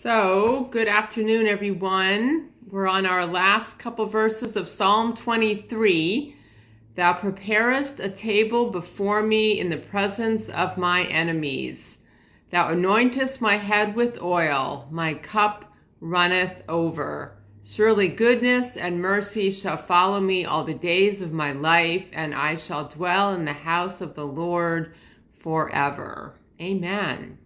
So, good afternoon, everyone. We're on our last couple verses of Psalm 23. Thou preparest a table before me in the presence of my enemies. Thou anointest my head with oil, my cup runneth over. Surely goodness and mercy shall follow me all the days of my life, and I shall dwell in the house of the Lord forever. Amen.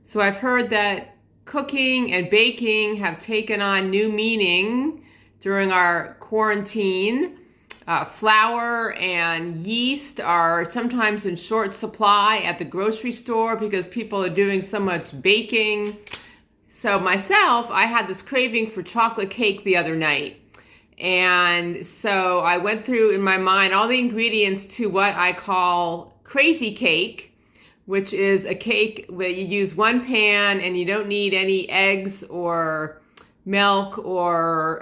So I've heard that cooking and baking have taken on new meaning during our quarantine. Flour and yeast are sometimes in short supply at the grocery store because people are doing so much baking. So myself, I had this craving for chocolate cake the other night. And so I went through in my mind all the ingredients to what I call crazy cake, which is a cake where you use one pan and you don't need any eggs or milk or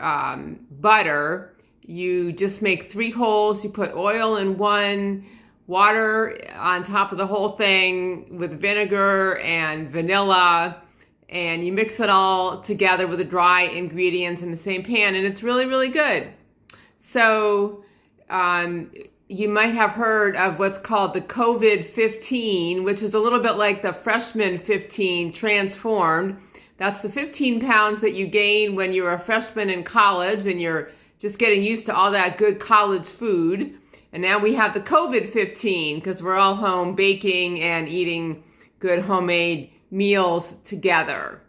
butter. You just make 3 holes. You put oil in one, water on top of the whole thing with vinegar and vanilla, and you mix it all together with the dry ingredients in the same pan, and it's really, really good. So you might have heard of what's called the COVID-15, which is a little bit like the freshman 15 transformed. That's the 15 pounds that you gain when you're a freshman in college and you're just getting used to all that good college food. And now we have the COVID-15 because we're all home baking and eating good homemade meals together.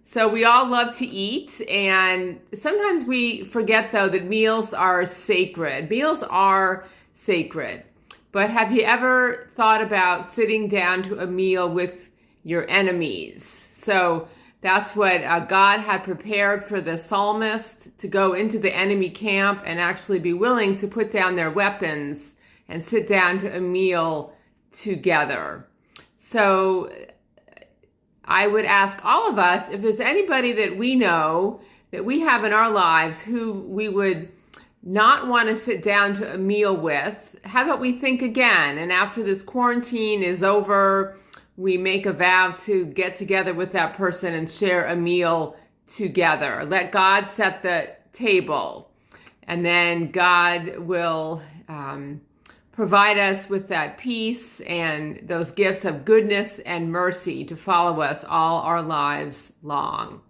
So we all love to eat, and sometimes we forget, though, that meals are sacred. Meals are sacred. But have you ever thought about sitting down to a meal with your enemies? So that's what God had prepared for the psalmist, to go into the enemy camp and actually be willing to put down their weapons and sit down to a meal together. So I would ask all of us if there's anybody that we know that we have in our lives who we would not want to sit down to a meal with. How about we think again, and after this quarantine is over, we make a vow to get together with that person and share a meal together. Let God set the table, and then God will provide us with that peace and those gifts of goodness and mercy to follow us all our lives long.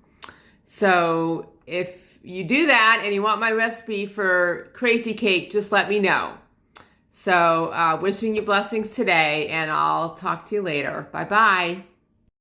So if you do that and you want my recipe for crazy cake, just let me know. So wishing you blessings today, and I'll talk to you later. Bye-bye.